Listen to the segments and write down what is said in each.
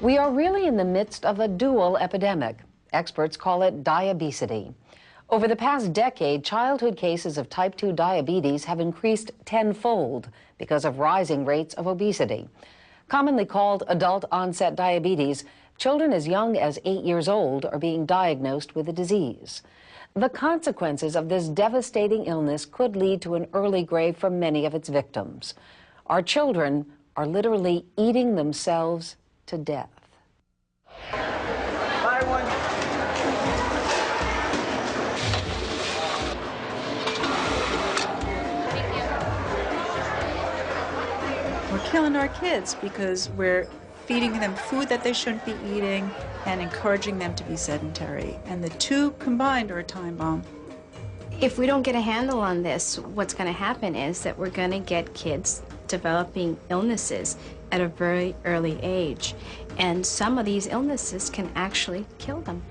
We are really in the midst of a dual epidemic. Experts call it diabesity. Over the past decade, childhood cases of type 2 diabetes have increased tenfold because of rising rates of obesity. Commonly called adult-onset diabetes, children as young as 8 years old are being diagnosed with the disease. The consequences of this devastating illness could lead to an early grave for many of its victims. Our children are literally eating themselves to death. Bye, one. We're killing our kids because we're feeding them food that they shouldn't be eating and encouraging them to be sedentary. And the two combined are a time bomb. If we don't get a handle on this, what's going to happen is that we're going to get kids developing illnesses at a very early age. And some of these illnesses can actually kill them.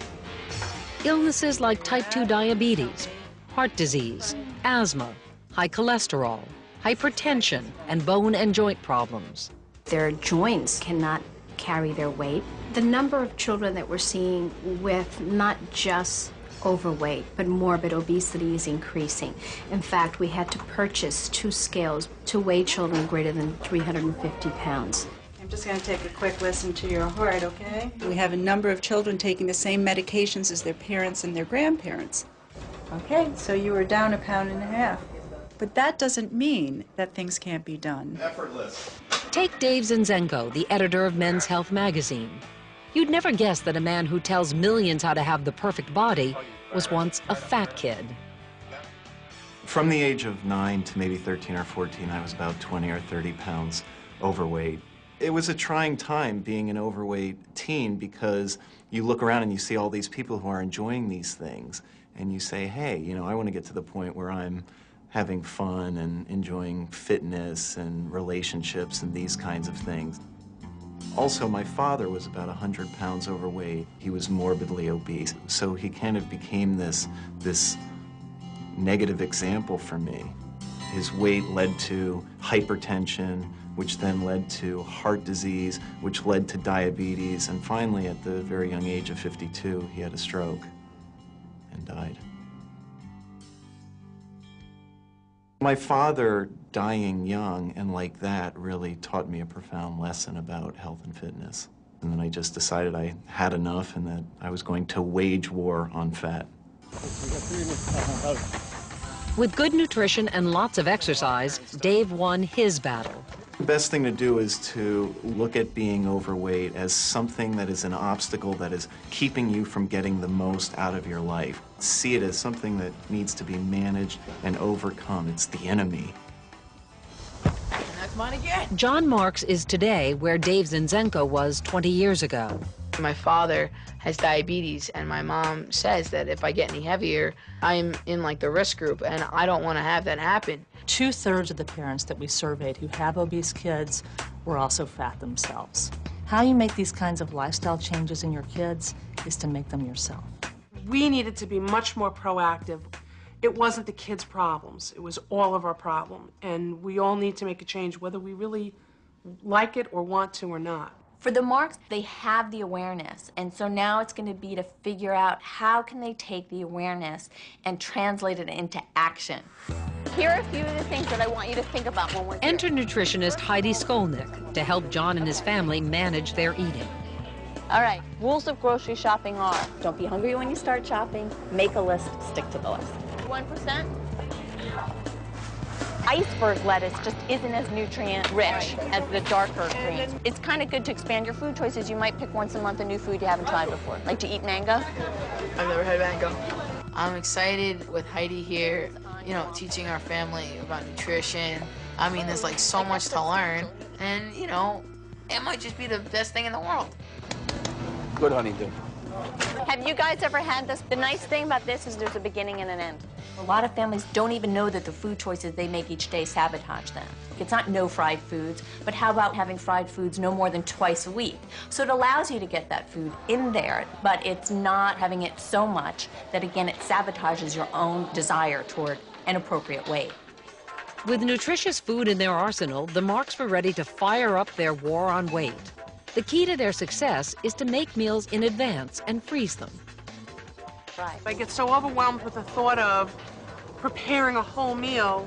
Illnesses like type 2 diabetes, heart disease, asthma, high cholesterol, hypertension, and bone and joint problems. Their joints cannot carry their weight. The number of children that we're seeing with not just overweight, but morbid obesity is increasing. In fact, we had to purchase 2 scales to weigh children greater than 350 pounds. I'm just going to take a quick listen to your heart, okay? We have a number of children taking the same medications as their parents and their grandparents. Okay, so you were down 1.5 pounds. But that doesn't mean that things can't be done. Effortless. Take Dave Zinzenko, the editor of Men's Health magazine. You'd never guess that a man who tells millions how to have the perfect body was once a fat kid. From the age of 9 to maybe 13 or 14, I was about 20 or 30 pounds overweight. It was a trying time being an overweight teen because you look around and you see all these people who are enjoying these things and you say, hey, you know, I want to get to the point where I'm having fun and enjoying fitness and relationships and these kinds of things. Also, my father was about 100 pounds overweight. He was morbidly obese, so he kind of became this negative example for me. His weight led to hypertension, which then led to heart disease, which led to diabetes, and finally, at the very young age of 52, he had a stroke and died. My father dying young and like that really taught me a profound lesson about health and fitness. And then I just decided I had enough and that I was going to wage war on fat. With good nutrition and lots of exercise, Dave won his battle. The best thing to do is to look at being overweight as something that is an obstacle that is keeping you from getting the most out of your life. See it as something that needs to be managed and overcome. It's the enemy. That's mine again. John Marks is today where Dave Zinzenko was 20 years ago. My father has diabetes, and my mom says that if I get any heavier, I'm in like the risk group, and I don't want to have that happen. 2/3 of the parents that we surveyed who have obese kids were also fat themselves. How you make these kinds of lifestyle changes in your kids is to make them yourself. We needed to be much more proactive. It wasn't the kids' problems, it was all of our problem. And we all need to make a change, whether we really like it or want to or not. For the Marks, they have the awareness, and so now it's going to be to figure out how can they take the awareness and translate it into action. Here are a few of the things that I want you to think about when we're here. Enter nutritionist Heidi Skolnick to help John and his family manage their eating. All right, rules of grocery shopping are, don't be hungry when you start shopping, make a list, stick to the list. 1%. Iceberg lettuce just isn't as nutrient-rich as the darker greens. It's kind of good to expand your food choices. You might pick once a month a new food you haven't tried before. Like to eat mango? I've never had mango. I'm excited with Heidi here, you know, teaching our family about nutrition. I mean, there's like so much to learn, and you know, it might just be the best thing in the world. Good honeydew. Have you guys ever had this? The nice thing about this is there's a beginning and an end. A lot of families don't even know that the food choices they make each day sabotage them. It's not no fried foods, but how about having fried foods no more than twice a week? So it allows you to get that food in there, but it's not having it so much that, again, it sabotages your own desire toward an appropriate weight. With nutritious food in their arsenal, the Marks were ready to fire up their war on weight. The key to their success is to make meals in advance and freeze them. I get so overwhelmed with the thought of preparing a whole meal.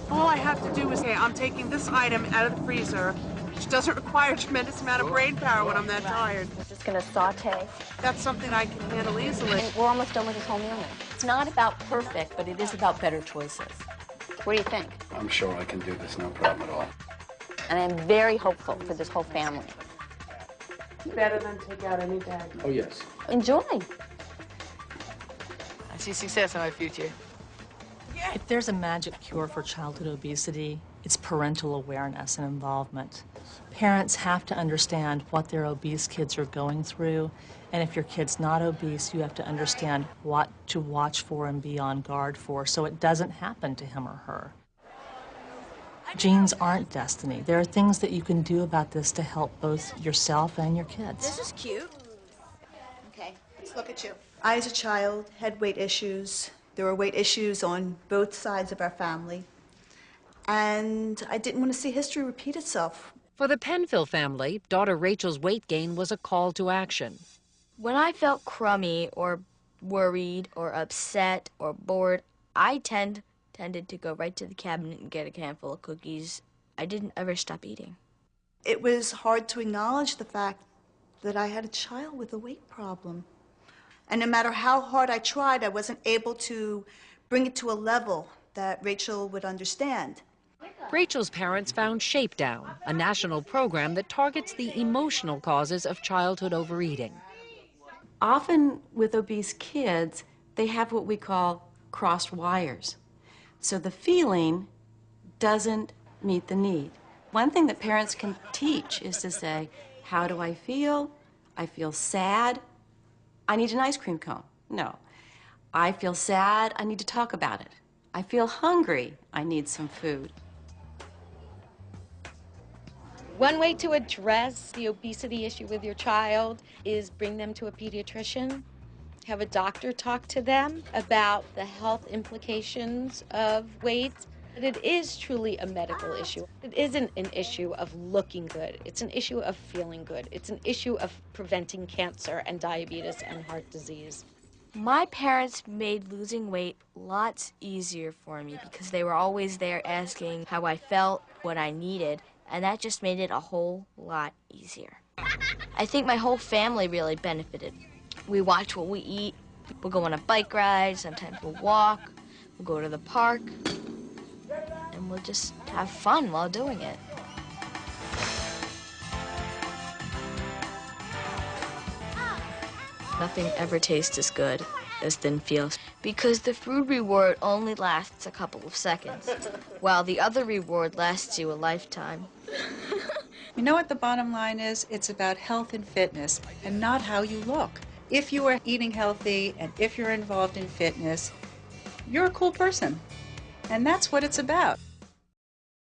All I have to do is say, I'm taking this item out of the freezer, which doesn't require a tremendous amount of brain power when I'm that tired. We're just going to saute. That's something I can handle easily. And we're almost done with this whole meal now. It's not about perfect, but it is about better choices. What do you think? I'm sure I can do this, no problem at all. And I'm very hopeful for this whole family. Better than take out any day. Oh, yes. Enjoy. I see success in my future. If there's a magic cure for childhood obesity, it's parental awareness and involvement. Parents have to understand what their obese kids are going through, and if your kid's not obese, you have to understand what to watch for and be on guard for so it doesn't happen to him or her. Genes aren't destiny. There are things that you can do about this to help both yourself and your kids. This is cute. Okay, let's look at you. I, as a child, had weight issues. There were weight issues on both sides of our family. And I didn't want to see history repeat itself. For the Penfield family, daughter Rachel's weight gain was a call to action. When I felt crummy or worried or upset or bored, I tended to go right to the cabinet and get a handful of cookies. I didn't ever stop eating. It was hard to acknowledge the fact that I had a child with a weight problem. And no matter how hard I tried, I wasn't able to bring it to a level that Rachel would understand. Rachel's parents found Shape Down, a national program that targets the emotional causes of childhood overeating. Often with obese kids, they have what we call crossed wires. So the feeling doesn't meet the need. One thing that parents can teach is to say, how do I feel? I feel sad. I need an ice cream cone. No. I feel sad. I need to talk about it. I feel hungry. I need some food. One way to address the obesity issue with your child is bring them to a pediatrician. Have a doctor talk to them about the health implications of weight. It is truly a medical issue. It isn't an issue of looking good. It's an issue of feeling good. It's an issue of preventing cancer and diabetes and heart disease. My parents made losing weight lots easier for me because they were always there asking how I felt, what I needed, and that just made it a whole lot easier. I think my whole family really benefited. We watch what we eat. We'll go on a bike ride. Sometimes we'll walk. We'll go to the park. And we'll just have fun while doing it. Nothing ever tastes as good as thin feels because the food reward only lasts a couple of seconds, while the other reward lasts you a lifetime. You know what the bottom line is? It's about health and fitness and not how you look. If you are eating healthy and if you're involved in fitness, you're a cool person. And that's what it's about.